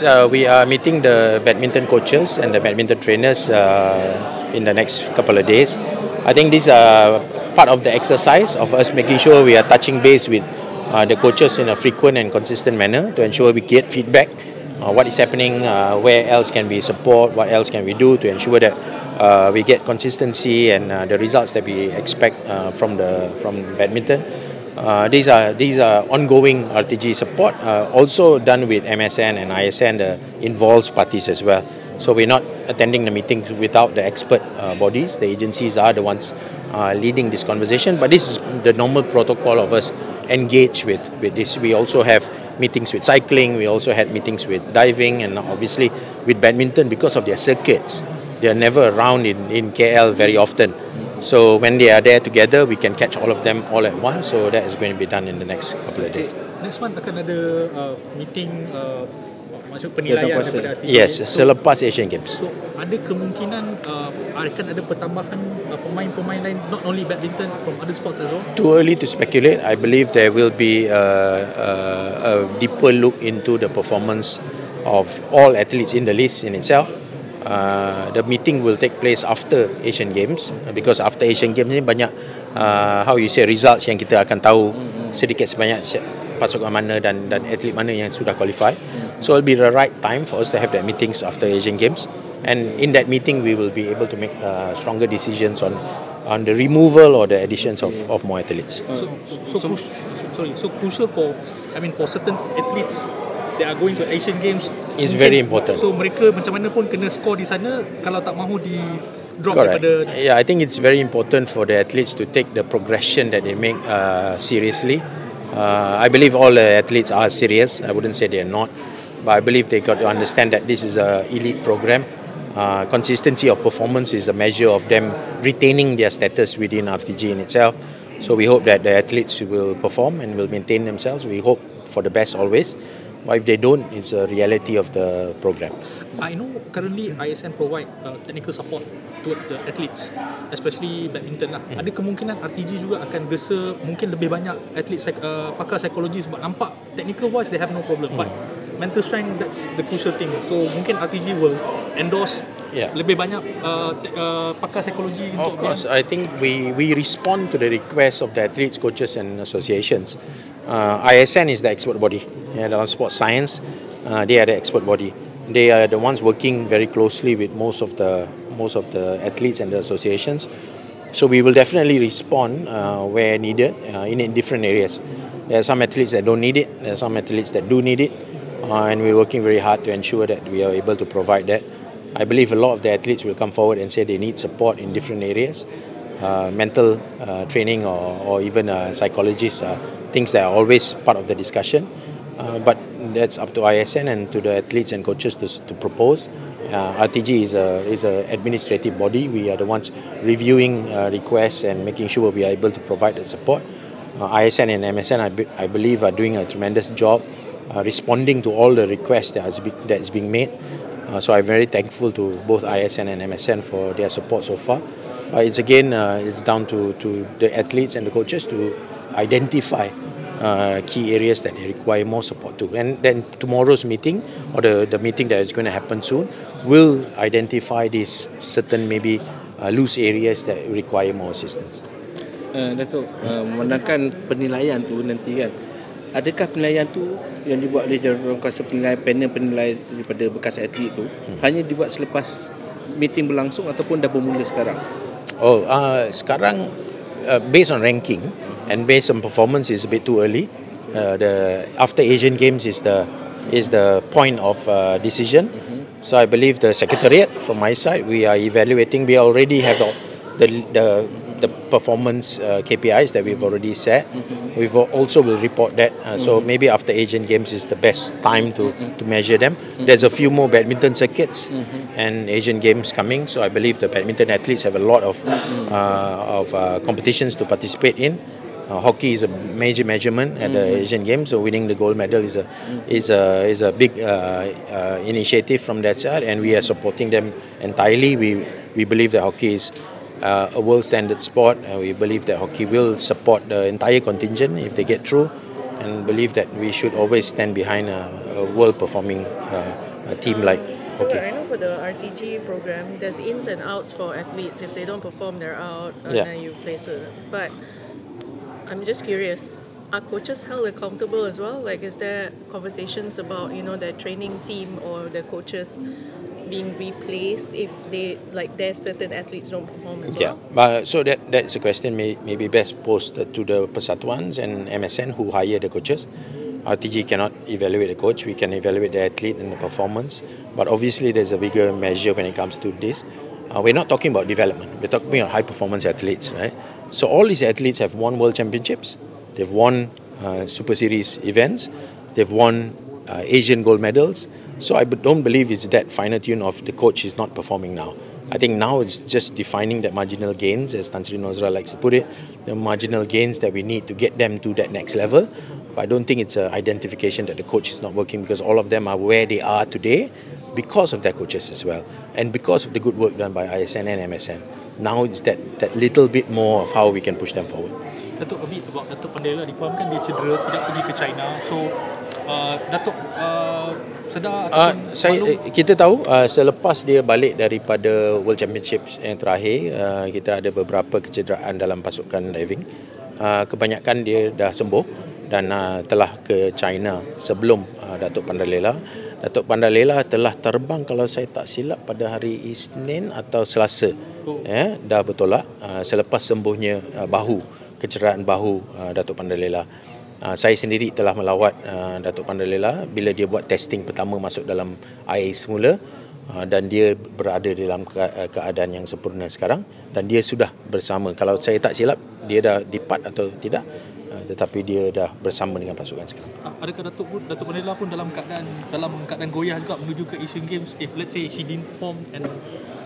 Yes, we are meeting the badminton coaches and the badminton trainers in the next couple of days. I think this is part of the exercise of us making sure we are touching base with the coaches in a frequent and consistent manner to ensure we get feedback. What is happening, where else can we support, what else can we do to ensure that we get consistency and the results that we expect from badminton. These are ongoing RTG support, also done with MSN and ISN, the involved parties as well. So we're not attending the meetings without the expert bodies. The agencies are the ones leading this conversation, but this is the normal protocol of us engage with this. We also have meetings with cycling, we also had meetings with diving, and obviously with badminton because of their circuits. They are never around in KL very often. So when they are there together, we can catch all of them all at once. So that is going to be done in the next couple of days. Next month akan ada meeting masuk penilaian daripada atlet. Yes, selepas Asian Games. So ada kemungkinan akan ada pertambahan pemain-pemain lain, not only badminton, from other sports as well? Too early to speculate. I believe there will be a deeper look into the performance of all athletes in the list in itself. The meeting will take place after Asian Games, because after Asian Games ni banyak results yang kita akan tahu sedikit sebanyak pasukan mana dan atlet mana yang sudah qualify. So it will be the right time for us to have that meetings after Asian Games, and in that meeting we will be able to make stronger decisions on the removal or the additions of more athletes. So crucial for certain athletes that are going to Asian Games is very important. So mereka macam mana pun kena score di sana, kalau tak mahu di drop daripada. Yeah, I think it's very important for the athletes to take the progression that they make seriously. I believe all the athletes are serious. I wouldn't say they are not, but I believe they got to understand that this is a elite program. Consistency of performance is a measure of them retaining their status within RTG in itself. So we hope that the athletes will perform and will maintain themselves. We hope for the best always. But if they don't, it's a reality of the program. I know currently ISN provide technical support towards the athletes, especially badminton lah. Ada kemungkinan RTG juga akan gesa mungkin lebih banyak atlet pakar psikologi, sebab nampak technical wise they have no problem, but mental strength, that's the crucial thing. So mungkin RTG will endorse lebih banyak pakar psikologi. Of course, I think we respond to the request of the athletes, coaches and associations. ISN is the expert body dalam sports science. They are the expert body. They are the ones working very closely with most of the athletes and the associations. So we will definitely respond where needed in different areas. There are some athletes that don't need it. There are some athletes that do need it, and we're working very hard to ensure that we are able to provide that. I believe a lot of the athletes will come forward and say they need support in different areas, mental training or even psychologists, things that are always part of the discussion. But that's up to ISN and to the athletes and coaches to propose. RTG is a administrative body. We are the ones reviewing requests and making sure we are able to provide the support. ISN and MSN, I believe, are doing a tremendous job responding to all the requests that is being made. So I'm very thankful to both ISN and MSN for their support so far. It's down to the athletes and the coaches to identify key areas that they require more support to. And then tomorrow's meeting, or the meeting that is going to happen soon, will identify these certain maybe loose areas that require more assistance. Datuk, menangkan penilaian tu nanti kan, adakah penilaian tu yang dibuat oleh jawatankuasa panel penilai daripada bekas atlet tu hanya dibuat selepas meeting berlangsung ataupun dah bermula sekarang? Sekarang based on ranking and based on performance is a bit too early. After Asian Games is the point of decision. So I believe the secretariat from my side, we are evaluating. We already have the performance KPIs that we've already set. We also will report that. So maybe after Asian Games is the best time to measure them. There's a few more badminton circuits and Asian Games coming. So I believe the badminton athletes have a lot of competitions to participate in. Hoki is a major measurement at the Asian Games, so winning the gold medal is a big initiative from that side, and we are supporting them entirely. We believe that hockey is a world standard sport, and we believe that hockey will support the entire contingent if they get through, and believe that we should always stand behind a world performing a team like Stuart, Hoki. I know for the RTG program, there's ins and outs for athletes. If they don't perform, they're out, and Yeah. then you place it. But I'm just curious, are coaches held accountable as well? Like, is there conversations about, you know, their training team or the coaches being replaced if they, like, their certain athletes don't perform as Yeah, well? so that's a question maybe best posed to the persatuans and MSN who hire the coaches. RTG cannot evaluate the coach. We can evaluate the athlete and the performance. But obviously there's a bigger measure when it comes to this. We're not talking about development. We're talking about high performance athletes, right? So all these athletes have won world championships. They've won Super Series events. They've won Asian gold medals. So I don't believe it's that finer tune of the coach is not performing now. I think now it's just defining that marginal gains, as Tan Sri Nozra likes to put it, the marginal gains that we need to get them to that next level. But I don't think it's an identification that the coach is not working, because all of them are where they are today because of their coaches as well, and because of the good work done by ISN and MSN. Now it's that little bit more of how we can push them forward. Datuk, a bit about Datuk Pandela, difahamkan dia cedera, tidak pergi ke China. So, Datuk sedar ataupun kita tahu selepas dia balik daripada World Championships yang terakhir, kita ada beberapa kecederaan dalam pasukan diving. Kebanyakan dia dah sembuh dan telah ke China sebelum Datuk Pandalela. Datuk Pandalela telah terbang, kalau saya tak silap, pada hari Isnin atau Selasa. Dah bertolak selepas sembuhnya kecederaan bahu Datuk Pandalela. Saya sendiri telah melawat Datuk Pandalela bila dia buat testing pertama masuk dalam air semula, dan dia berada dalam keadaan yang sempurna sekarang, dan dia sudah bersama, kalau saya tak silap dia dah depart atau tidak, tetapi dia dah bersama dengan pasukan sekarang. Adakah Datuk Pandela pun dalam keadaan goyah juga menuju ke Asian Games if let's say she didn't perform and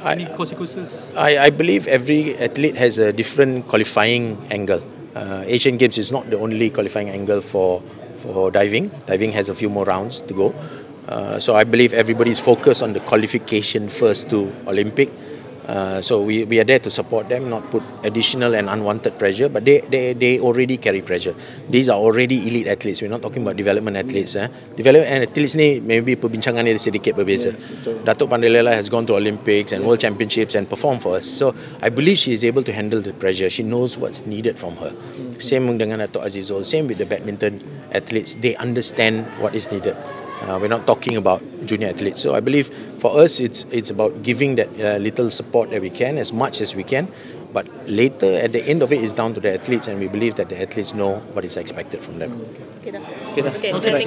any consequences? I believe every athlete has a different qualifying angle. Asian Games is not the only qualifying angle for diving. Diving has a few more rounds to go. So I believe everybody is focused on the qualification first to Olympic. So we are there to support them, not put additional and unwanted pressure, but they already carry pressure. These are already elite athletes. We're not talking about development athletes. Development athletes ni maybe perbincangan dia sedikit berbeza. Datuk Pandalela has gone to Olympics and World Championships and performed for us. So I believe she is able to handle the pressure. She knows what's needed from her. Same dengan Datuk Azizul, same with the badminton athletes. They understand what is needed. We're not talking about junior athletes. So I believe for us it's about giving that little support that we can, as much as we can. But later, at the end of it, is down to the athletes, and we believe that the athletes know what is expected from them. Okay.